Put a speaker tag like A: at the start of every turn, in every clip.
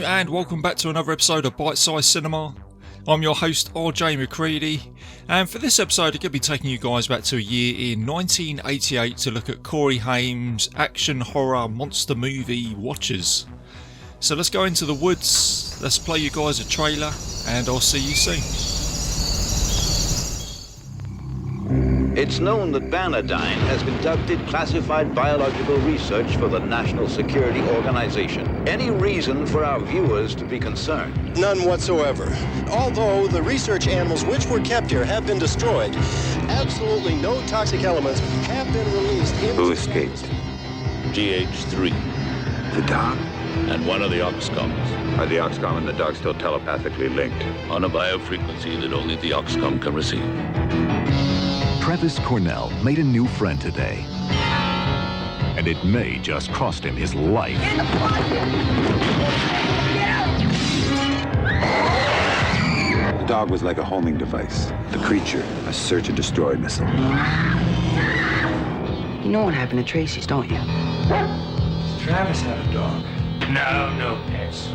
A: Hello and welcome back to another episode of Bitesize Cinema. I'm your host RJ McCready, and for this episode I'm going to be taking you guys back to a year in 1988 to look at Corey Haims' action horror monster movie Watchers. So let's go into the woods, let's play you guys a trailer, and I'll see you soon.
B: It's known that Bannadyne has conducted classified biological research for the National Security Organization. Any reason for our viewers to be concerned?
C: None whatsoever. Although the research animals which were kept here have been destroyed, absolutely no toxic elements have been released into...
D: Who escaped?
E: GH3.
D: The dog?
E: And one of the Oxcoms.
D: Are the Oxcom and the dog still telepathically linked?
E: On a biofrequency that only the Oxcom can receive.
F: Travis Cornell made a new friend today. And it may just cost him his life.
G: In the pocket!
D: The dog was like a homing device. The creature, a search and destroy missile.
H: You know what happened to Tracy's, don't you?
I: Travis had a dog. No pets.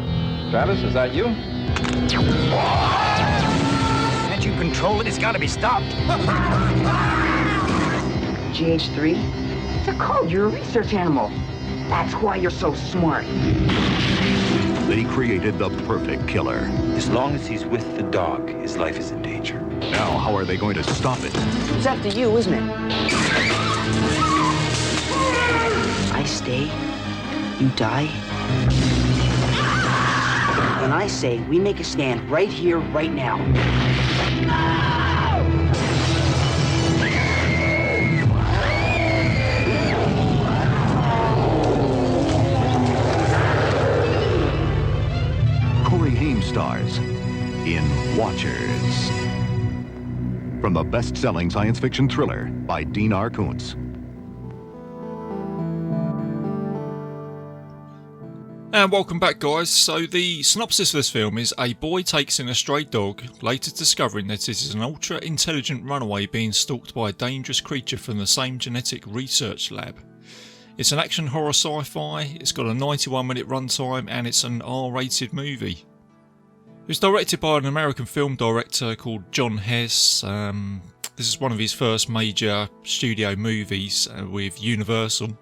J: Travis, is that you?
I: Can't you control it? It's got to be stopped.
H: GH3? They're called. You're a research animal. That's why you're so smart.
F: They created the perfect killer.
K: As long as he's with the dog, his life is in danger.
F: Now, how are they going to stop it?
H: It's after you, isn't it? I stay, you die. And I say we make a stand right here, right now.
F: Corey Haims stars in Watchers. From the best-selling science fiction thriller by Dean R. Koontz.
A: And welcome back, guys. So the synopsis of this film is: a boy takes in a stray dog, later discovering that it is an ultra-intelligent runaway being stalked by a dangerous creature from the same genetic research lab. It's an action horror sci-fi, it's got a 91-minute runtime, and it's an R-rated movie. It was directed by an American film director called John Hess. This is one of his first major studio movies with Universal.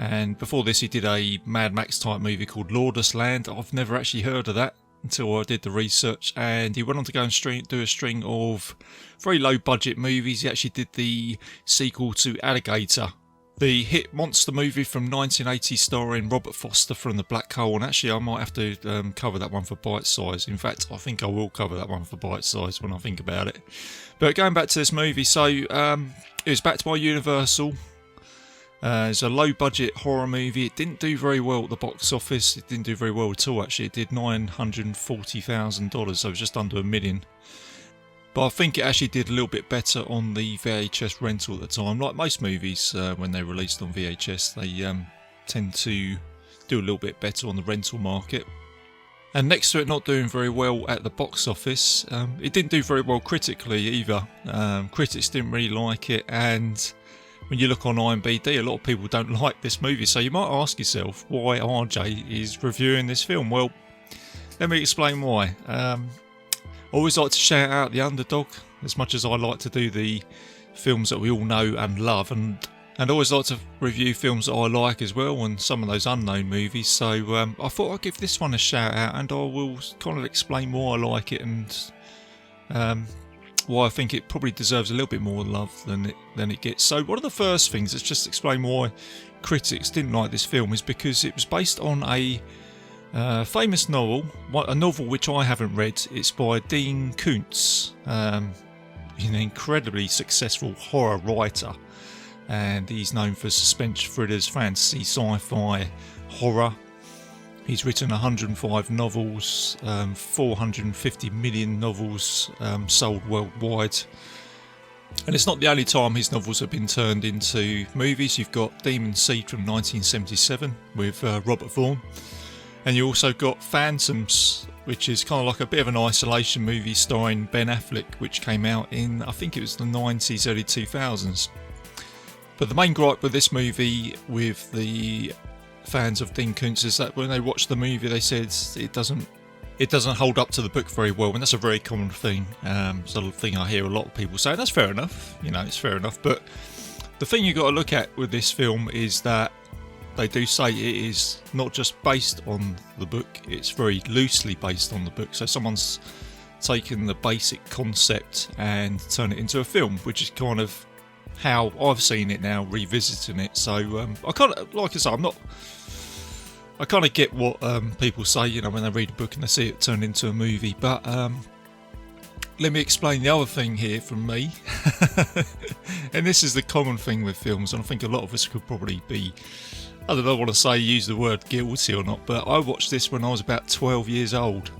A: And before this he did a Mad Max type movie called Lawless Land. I've never actually heard of that until I did the research, and he went on to go and do a string of very low budget movies. He actually did the sequel to Alligator, the hit monster movie from 1980 starring Robert Foster from The Black Hole, and actually I might have to cover that one for Bite Size. In fact, I think I will cover that one for Bite Size when I think about it. But going back to this movie, so it was backed by Universal. It's a low budget horror movie. It didn't do very well at the box office. It didn't do very well at all, actually. It did $940,000, so it was just under $1 million. But I think it actually did a little bit better on the VHS rental at the time. Like most movies, when they're released on VHS, they tend to do a little bit better on the rental market. And next to it not doing very well at the box office, it didn't do very well critically either. Critics didn't really like it, and when you look on IMDb, a lot of people don't like this movie. So you might ask yourself why RJ is reviewing this film. Well, let me explain why. I always like to shout out the underdog, as much as I like to do the films that we all know and love, and I always like to review films that I like as well, and some of those unknown movies. So I thought I'd give this one a shout out, and I will kind of explain why I like it, and why I think it probably deserves a little bit more love than it gets. So one of the first things, let's just explain why critics didn't like this film, is because it was based on a famous novel, a novel which I haven't read. It's by Dean Koontz, an incredibly successful horror writer, and he's known for suspense thrillers, fantasy, sci-fi, horror. He's written 105 novels, 450 million novels sold worldwide. And it's not the only time his novels have been turned into movies. You've got Demon Seed from 1977 with Robert Vaughn. And you also got Phantoms, which is kind of like a bit of an isolation movie starring Ben Affleck, which came out in, I think it was the 90s, early 2000s. But the main gripe with this movie, with the fans of Dean Koontz is that when they watched the movie, they said it doesn't hold up to the book very well, and that's a very common thing. Sort of thing I hear a lot of people say. That's fair enough, it's fair enough. But the thing you got to look at with this film is that they do say it is not just based on the book; it's very loosely based on the book. So someone's taken the basic concept and turned it into a film, which is kind of how I've seen it now, revisiting it. So I kind of, like I say, I kind of get what people say, when they read a book and they see it turned into a movie. But let me explain the other thing here from me. And this is the common thing with films, and I think a lot of us could probably be, I don't want to say use the word guilty or not, but I watched this when I was about 12 years old.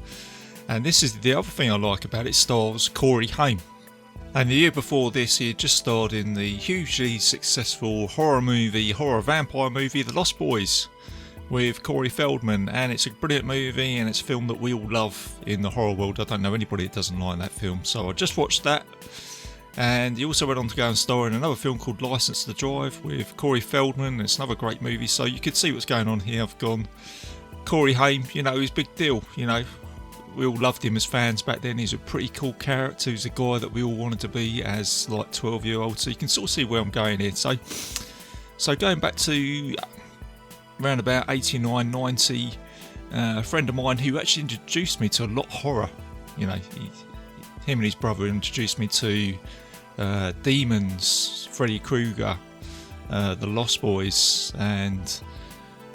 A: And this is the other thing I like about it. It stars Corey Haims. And the year before this, he had just starred in the hugely successful horror vampire movie, The Lost Boys, with Corey Feldman. And it's a brilliant movie, and it's a film that we all love in the horror world. I don't know anybody that doesn't like that film. So I just watched that. And he also went on to go and star in another film called License to Drive with Corey Feldman. It's another great movie. So you could see what's going on here. I've gone, Corey Haims, he's a big deal, We all loved him as fans back then. He's a pretty cool character. He's a guy that we all wanted to be as like 12-year-olds. So you can sort of see where I'm going here. So going back to around about 89, 90, a friend of mine who actually introduced me to a lot of horror. Him and his brother introduced me to Demons, Freddy Krueger, The Lost Boys. And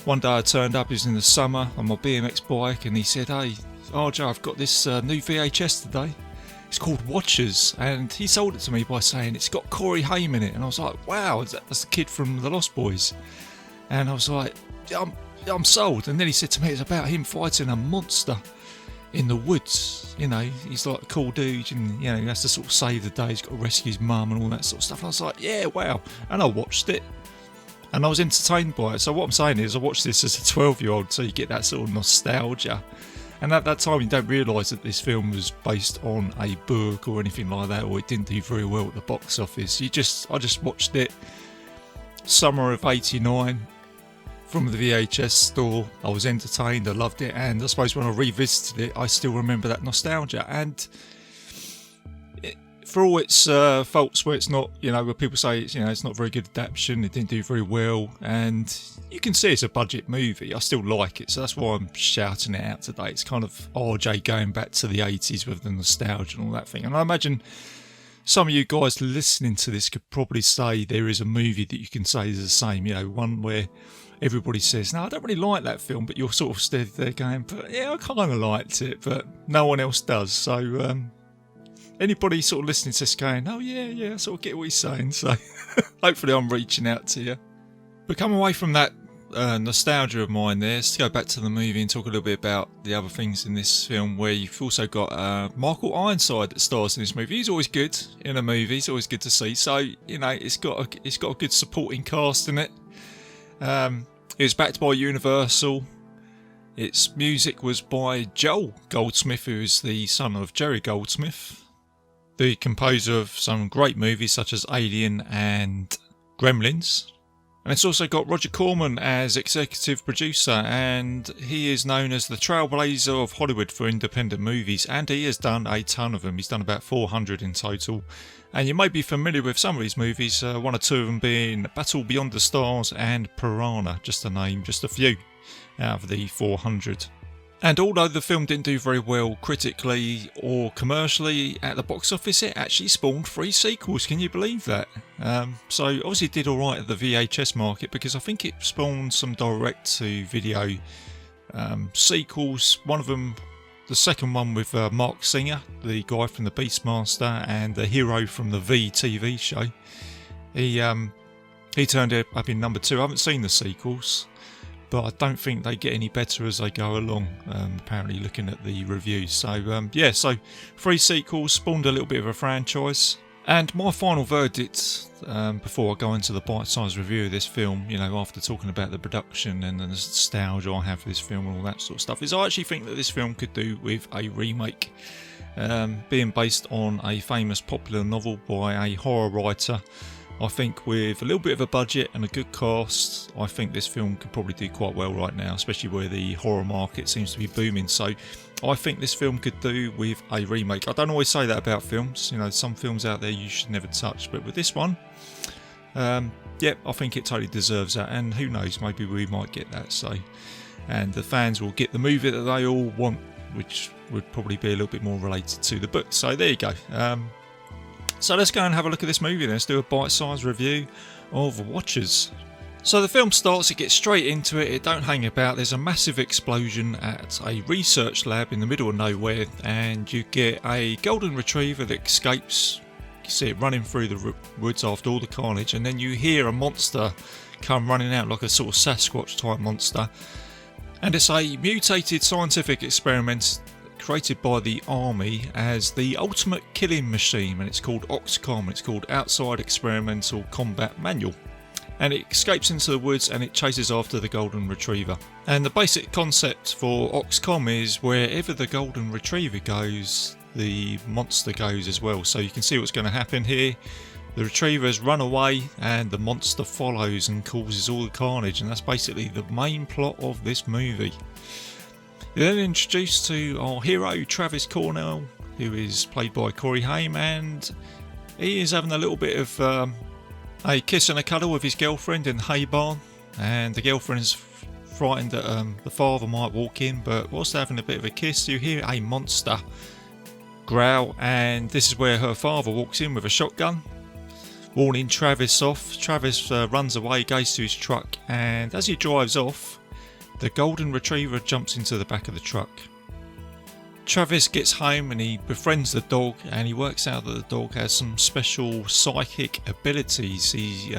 A: one day I turned up, it was in the summer, on my BMX bike, and he said, "Hey, Joe, I've got this new VHS today. It's called Watchers," and he sold it to me by saying it's got Corey Haims in it. And I was like, "Wow, that's the kid from The Lost Boys." And I was like, I'm sold. And then he said to me, it's about him fighting a monster in the woods. He's like a cool dude, and he has to sort of save the day. He's got to rescue his mum and all that sort of stuff. And I was like, yeah, wow. And I watched it, and I was entertained by it. So what I'm saying is, I watched this as a 12-year-old, so you get that sort of nostalgia. And at that time, you don't realise that this film was based on a book or anything like that, or it didn't do very well at the box office. I just watched it summer of '89 from the VHS store. I was entertained, I loved it, and I suppose when I revisited it, I still remember that nostalgia. And for all its faults, where it's not, where people say it's not a very good adaptation, it didn't do very well, and you can see it's a budget movie, I still like it. So that's why I'm shouting it out today. It's kind of RJ going back to the 80s with the nostalgia and all that thing. And I imagine some of you guys listening to this could probably say there is a movie that you can say is the same, one where everybody says, "No, I don't really like that film," but you're sort of stood there going, "But yeah, I kind of liked it," but no one else does. So anybody sort of listening to this going, "Oh yeah, I sort of get what he's saying," so hopefully I'm reaching out to you. But come away from that nostalgia of mine there, let's go back to the movie and talk a little bit about the other things in this film, where you've also got Michael Ironside that stars in this movie. He's always good in a movie, it's always good to see. So it's got a good supporting cast in it. It was backed by Universal. Its music was by Joel Goldsmith, who is the son of Jerry Goldsmith, the composer of some great movies such as Alien and Gremlins. And it's also got Roger Corman as executive producer, and he is known as the trailblazer of Hollywood for independent movies, and he has done a ton of them. He's done about 400 in total, and you may be familiar with some of these movies, one or two of them being Battle Beyond the Stars and Piranha, just to name just a few out of the 400. And although the film didn't do very well critically or commercially at the box office, it actually spawned 3 sequels. Can you believe that? So obviously it did alright at the VHS market, because I think it spawned some direct-to-video sequels. One of them, the second one with Mark Singer, the guy from the Beastmaster and the hero from the V TV show. He turned up in number 2. I haven't seen the sequels, but I don't think they get any better as they go along, apparently looking at the reviews. So so 3 sequels spawned a little bit of a franchise. And my final verdict, before I go into the bite-sized review of this film, after talking about the production and the nostalgia I have for this film and all that sort of stuff, is I actually think that this film could do with a remake, being based on a famous popular novel by a horror writer I think with a little bit of a budget and a good cast, I think this film could probably do quite well right now, especially where the horror market seems to be booming. So I think this film could do with a remake. I don't always say that about films, you know, some films out there you should never touch, but with this one, yeah, I think it totally deserves that, and who knows, maybe we might get that. So, and the fans will get the movie that they all want, which would probably be a little bit more related to the book. So there you go. So let's go and have a look at this movie. Let's do a bite-sized review of Watchers. So the film starts, it gets straight into it, it don't hang about. There's a massive explosion at a research lab in the middle of nowhere, and you get a golden retriever that escapes. You see it running through the woods after all the carnage, and then you hear a monster come running out like a sort of Sasquatch type monster. And it's a mutated scientific experiment created by the army as the ultimate killing machine, and it's called OXCOM. It's called Outside Experimental Combat Manual, and it escapes into the woods and it chases after the golden retriever. And the basic concept for OXCOM is wherever the golden retriever goes, the monster goes as well. So you can see what's going to happen here. The retrievers run away and the monster follows and causes all the carnage, and that's basically the main plot of this movie. You're then introduced to our hero Travis Cornell, who is played by Corey Haims, and he is having a little bit of a kiss and a cuddle with his girlfriend in the hay barn, and the girlfriend is frightened that the father might walk in, but whilst they're having a bit of a kiss you hear a monster growl, and this is where her father walks in with a shotgun, warning Travis off. Travis runs away, goes to his truck, and as he drives off, the golden retriever jumps into the back of the truck. Travis gets home and he befriends the dog, and he works out that the dog has some special psychic abilities. He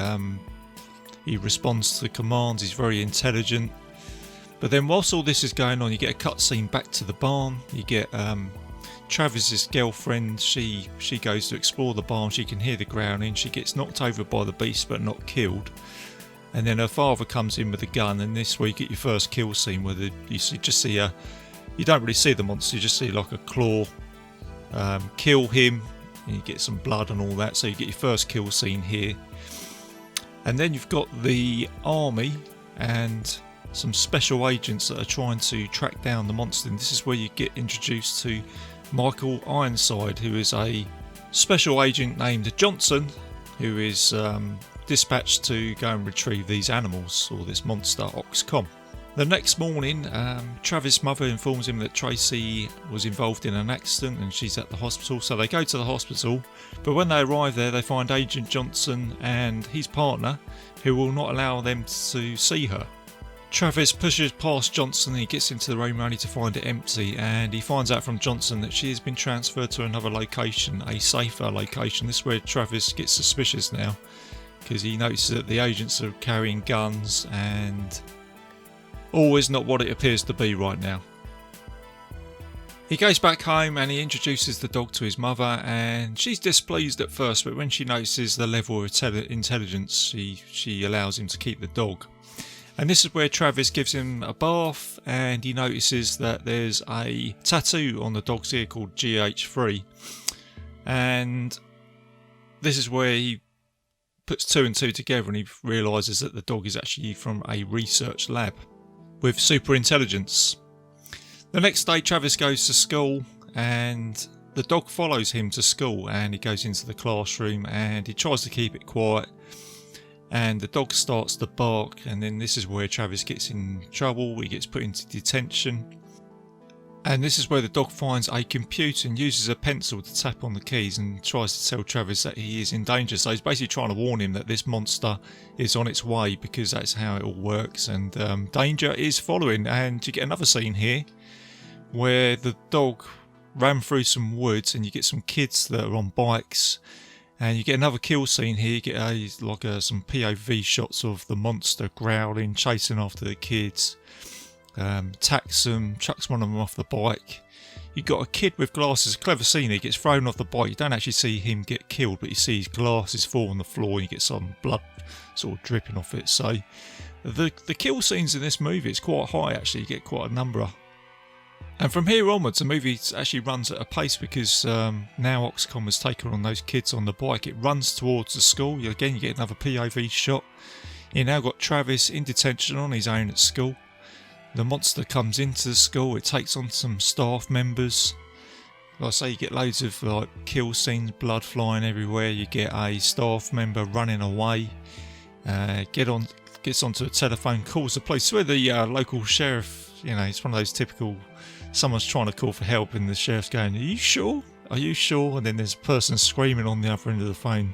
A: responds to commands, he's very intelligent. But then whilst all this is going on, you get a cutscene back to the barn. You get Travis's girlfriend, she goes to explore the barn, she can hear the growling, she gets knocked over by the beast but not killed. And then her father comes in with a gun, and this week at your first kill scene where you don't really see the monster, you just see like a claw kill him, and you get some blood and all that, so you get your first kill scene here. And then you've got the army and some special agents that are trying to track down the monster, and this is where you get introduced to Michael Ironside, who is a special agent named Johnson, who is dispatched to go and retrieve these animals, or this monster OXCOM. The next morning, Travis' mother informs him that Tracy was involved in an accident and she's at the hospital, so they go to the hospital, but when they arrive there they find Agent Johnson and his partner, who will not allow them to see her. Travis pushes past Johnson and he gets into the room only to find it empty, and he finds out from Johnson that she has been transferred to another location, a safer location. This is where Travis gets suspicious now, because he notices that the agents are carrying guns, and all is not what it appears to be right now. He goes back home and he introduces the dog to his mother, and she's displeased at first, but when she notices the level of intelligence, she allows him to keep the dog. And this is where Travis gives him a bath, and he notices that there's a tattoo on the dog's ear called GH3, and this is where he puts two and two together and he realises that the dog is actually from a research lab with super intelligence. The next day Travis goes to school, and the dog follows him to school, and he goes into the classroom and he tries to keep it quiet, and the dog starts to bark, and then this is where Travis gets in trouble. He gets put into detention, and this is where the dog finds a computer and uses a pencil to tap on the keys and tries to tell Travis that he is in danger. So he's basically trying to warn him that this monster is on its way, because that's how it all works, and danger is following. And you get another scene here where the dog ran through some woods, and you get some kids that are on bikes, and you get another kill scene here. You get some POV shots of the monster growling, chasing after the kids. Attacks them, chucks one of them off the bike. You've got a kid with glasses, clever scene, he gets thrown off the bike. You don't actually see him get killed, but you see his glasses fall on the floor and you get some blood sort of dripping off it. So the kill scenes in this movie is quite high actually. You get quite a number And from here onwards, the movie actually runs at a pace because now Oxcom has taken on those kids on the bike. It runs towards the school. Again, you get another POV shot. You now got Travis in detention on his own at school. The monster comes into the school. It takes on some staff members. Like I say, you get loads of like kill scenes, blood flying everywhere. You get a staff member running away. Gets onto a telephone, calls the police. Where the local sheriff, it's one of those typical. Someone's trying to call for help, and the sheriff's going, "Are you sure? Are you sure?" And then there's a person screaming on the other end of the phone.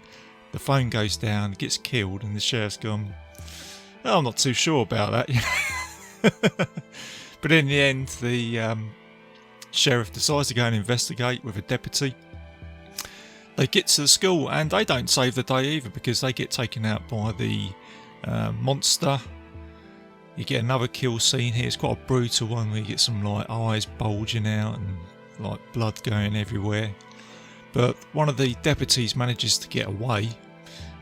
A: The phone goes down, gets killed, and the sheriff's gone, "Oh, I'm not too sure about that." But in the end, the sheriff decides to go and investigate with a deputy. They get to the school, and they don't save the day either because they get taken out by the monster. You get another kill scene here. It's quite a brutal one where you get some like eyes bulging out and like blood going everywhere. But one of the deputies manages to get away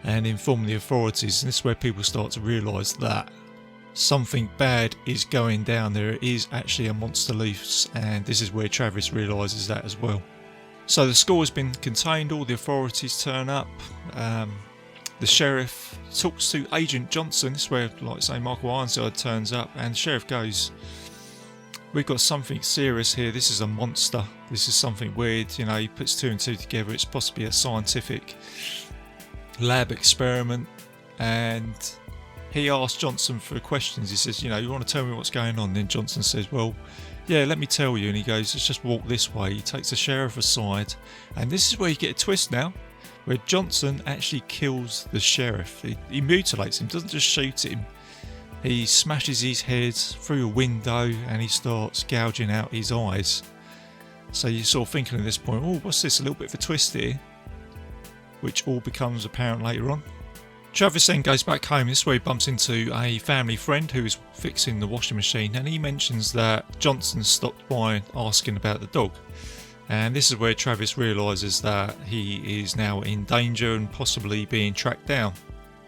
A: and inform the authorities, and this is where people start to realise that something bad is going down. There is actually a monster loose, and this is where Travis realises that as well. So the school has been contained, all the authorities turn up. The sheriff talks to Agent Johnson. This is where, like say, Michael Ironside turns up, and the sheriff goes, "We've got something serious here. This is a monster. This is something weird." He puts two and two together. It's possibly a scientific lab experiment, and he asks Johnson for questions. He says, "You want to tell me what's going on?" Then Johnson says, "Well, yeah, let me tell you." And he goes, "Let's just walk this way." He takes the sheriff aside, and this is where you get a twist now, where Johnson actually kills the sheriff. He mutilates him, doesn't just shoot him. He smashes his head through a window and he starts gouging out his eyes. So you're sort of thinking at this point, oh, what's this? A little bit of a twist here, which all becomes apparent later on. Travis then goes back home. This is where he bumps into a family friend who is fixing the washing machine, and he mentions that Johnson stopped by asking about the dog. And this is where Travis realises that he is now in danger and possibly being tracked down.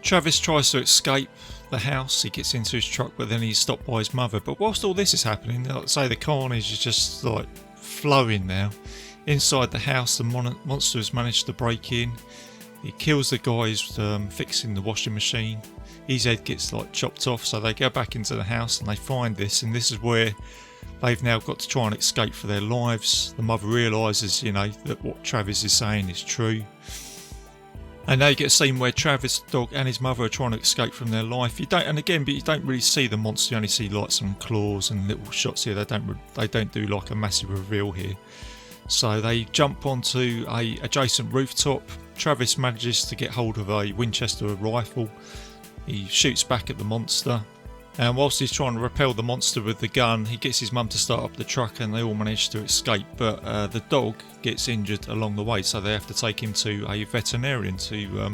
A: Travis tries to escape the house. He gets into his truck, but then he's stopped by his mother. But whilst all this is happening, like say, the carnage is just like flowing now. Inside the house, the monster has managed to break in. He kills the guy who's fixing the washing machine. His head gets like chopped off. So they go back into the house and they find this, and this is where they've now got to try and escape for their lives. The mother realises, that what Travis is saying is true. And now you get a scene where Travis, the dog, and his mother are trying to escape from their life. You don't really see the monster. You only see like some claws and little shots here. They don't do like a massive reveal here. So they jump onto a adjacent rooftop. Travis manages to get hold of a Winchester rifle. He shoots back at the monster. And whilst he's trying to repel the monster with the gun, he gets his mum to start up the truck and they all manage to escape. But the dog gets injured along the way, so they have to take him to a veterinarian to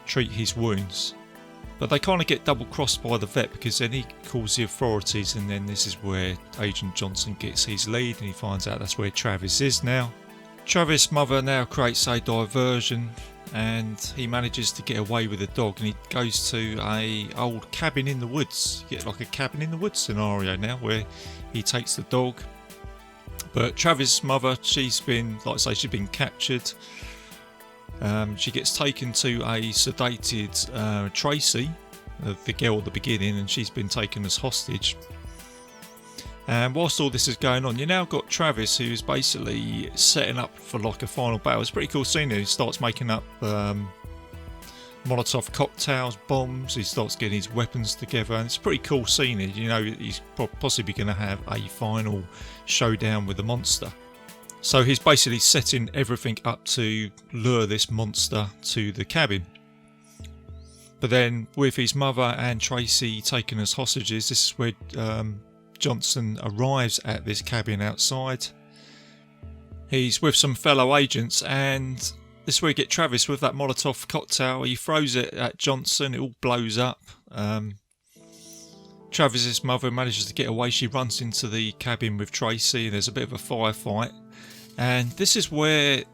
A: treat his wounds. But they kind of get double crossed by the vet because then he calls the authorities, and then this is where Agent Johnson gets his lead and he finds out that's where Travis is now. Travis' mother now creates a diversion, and he manages to get away with the dog, and he goes to a old cabin in the woods. You get like a cabin in the woods scenario now where he takes the dog. But Travis' mother, she's been captured. She gets taken to a sedated Tracy, the girl at the beginning, and she's been taken as hostage. And whilst all this is going on, you now got Travis, who's basically setting up for like a final battle. It's a pretty cool scene here. He starts making up Molotov cocktails, bombs. He starts getting his weapons together, and it's a pretty cool scene here. He's possibly going to have a final showdown with the monster. So he's basically setting everything up to lure this monster to the cabin. But then with his mother and Tracy taken as hostages, this is where Johnson arrives at this cabin outside. He's with some fellow agents, and this is where you get Travis with that Molotov cocktail. He throws it at Johnson, it all blows up. Travis's mother manages to get away. She runs into the cabin with Tracy, and there's a bit of a firefight. And this is where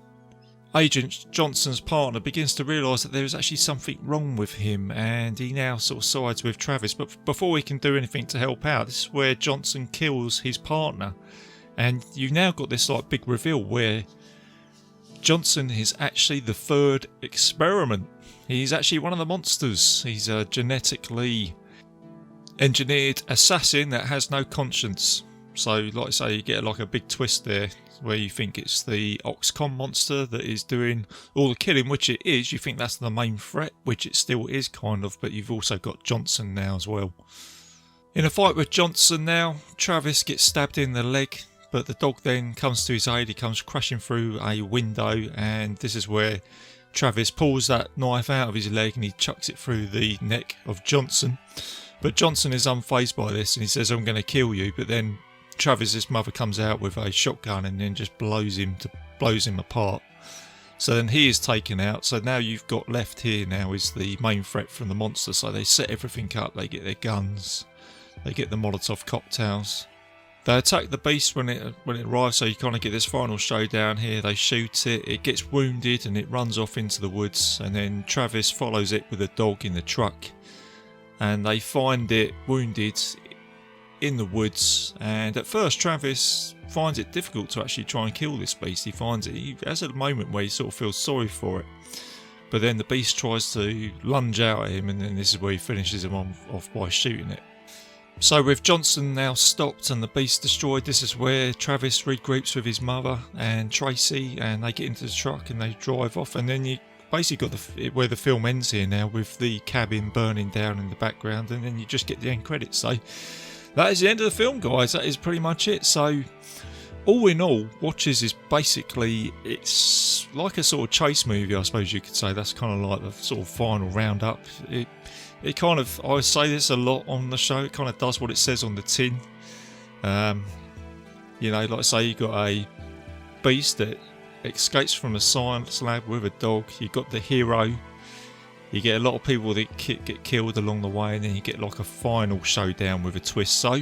A: Agent Johnson's partner begins to realise that there is actually something wrong with him, and he now sort of sides with Travis. But before he can do anything to help out, this is where Johnson kills his partner, and you've now got this like big reveal where Johnson is actually the third experiment. He's actually one of the monsters. He's a genetically engineered assassin that has no conscience. So, like I say, you get like a big twist there where you think it's the Oxcom monster that is doing all the killing, which it is. You think that's the main threat, which it still is kind of, but you've also got Johnson now as well. In a fight with Johnson now, Travis gets stabbed in the leg, but the dog then comes to his aid. He comes crashing through a window, and this is where Travis pulls that knife out of his leg and he chucks it through the neck of Johnson. But Johnson is unfazed by this and he says, "I'm going to kill you," but then Travis's mother comes out with a shotgun and then just blows him apart. So then he is taken out. So now you've got left here now is the main threat from the monster. So they set everything up. They get their guns. They get the Molotov cocktails. They attack the beast when it arrives. So you kind of get this final showdown here. They shoot it. It gets wounded and it runs off into the woods. And then Travis follows it with a dog in the truck. And they find it wounded in the woods, and at first Travis finds it difficult to actually try and kill this beast. He has a moment where he sort of feels sorry for it, but then the beast tries to lunge out at him, and then this is where he finishes him off by shooting it. So with Johnson now stopped and the beast destroyed, this is where Travis regroups with his mother and Tracy, and they get into the truck and they drive off, and then you basically got where the film ends here now with the cabin burning down in the background, and then you just get the end credits. So that is the end of the film, guys. That is pretty much it. So all in all, Watchers is basically, it's like a sort of chase movie, I suppose you could say. That's kind of like the sort of final roundup. It kind of, I say this a lot on the show, it kind of does what it says on the tin. You know, like I say, you got a beast that escapes from a science lab with a dog. You got the hero. You get a lot of people that get killed along the way, and then you get like a final showdown with a twist. So,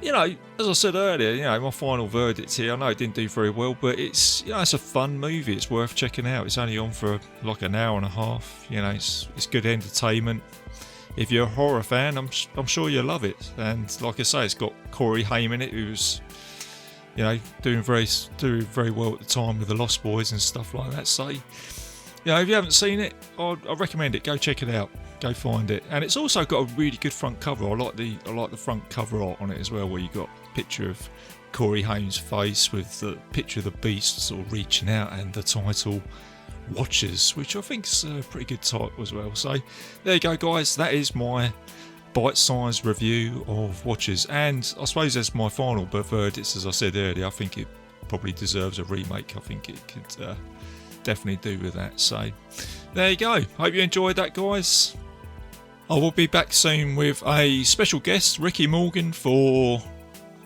A: you know, as I said earlier, you know, my final verdict here, I know it didn't do very well, but it's, you know, it's a fun movie. It's worth checking out. It's only on for like an hour and a half. You know, it's good entertainment. If you're a horror fan, I'm sure you'll love it. And like I say, it's got Corey Haims in it, who's, you know, doing very well at the time with the Lost Boys and stuff like that. So, you know, if you haven't seen it, I recommend it. Go check it out. Go find it. And it's also got a really good front cover. I like the front cover art on it as well, where you got a picture of Corey Haims' face with the picture of the beast sort of reaching out, and the title Watchers, which I think is a pretty good title as well. So there you go, guys. That is my bite-sized review of Watchers, and I suppose that's my final verdict. As I said earlier, I think it probably deserves a remake. I think it could definitely do with that. So there you go. Hope you enjoyed that, guys. I will be back soon with a special guest, Ricky Morgan, for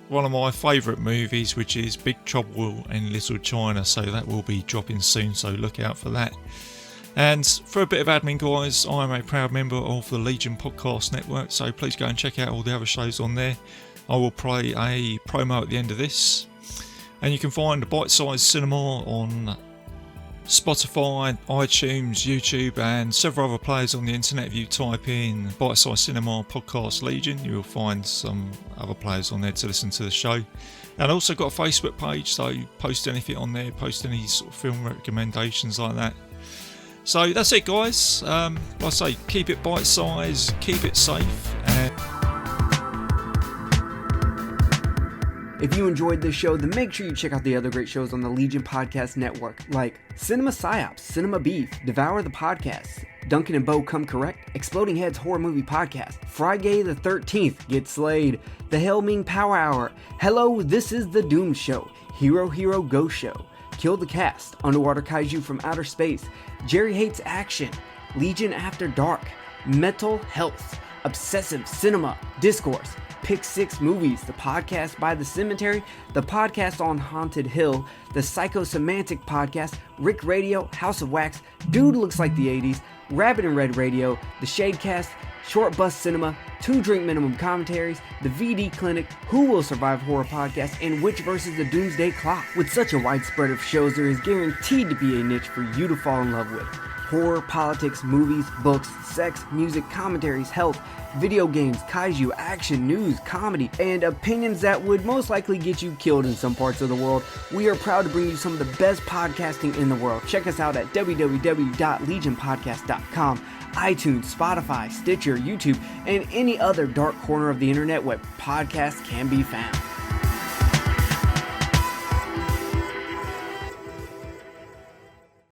A: one of my favourite movies, which is Big Trouble in Little China. So that will be dropping soon, so look out for that. And for a bit of admin, guys, I am a proud member of the Legion Podcast Network, so please go and check out all the other shows on there. I will play a promo at the end of this, and you can find the Bitesize Cinema on Spotify, iTunes, YouTube, and several other players on the internet. If you type in Bitesize Cinema Podcast Legion, you will find some other players on there to listen to the show. And I also got a Facebook page, so post anything on there, post any sort of film recommendations like that. So that's it, guys. Like I say, keep it bite-sized, keep it safe, and
G: if you enjoyed this show, then make sure you check out the other great shows on the Legion Podcast Network, like Cinema Psyops, Cinema Beef, Devour the Podcast, Duncan and Bo Come Correct, Exploding Heads Horror Movie Podcast, Friday the 13th, Get Slayed, The Helming Power Hour, Hello, This is the Doom Show, Hero Hero Go Show, Kill the Cast, Underwater Kaiju from Outer Space, Jerry Hates Action, Legion After Dark, Mental Health, Obsessive Cinema, Discourse, Pick 6 Movies, the podcast by The Cemetery, the podcast on Haunted Hill, the Psychosemantic Podcast, Rick Radio, House of Wax, Dude Looks Like the 80s, Rabbit and Red Radio, the Shadecast, Short Bus Cinema, 2 Drink Minimum commentaries, the VD Clinic, Who Will Survive Horror podcast, and Witch vs. the Doomsday Clock. With such a wide spread of shows, there is guaranteed to be a niche for you to fall in love with. Horror, politics, movies, books, sex, music, commentaries, health, video games, kaiju, action, news, comedy, and opinions that would most likely get you killed in some parts of the world. We are proud to bring you some of the best podcasting in the world. Check us out at www.legionpodcast.com, iTunes, Spotify, Stitcher, YouTube, and any other dark corner of the internet where podcasts can be found.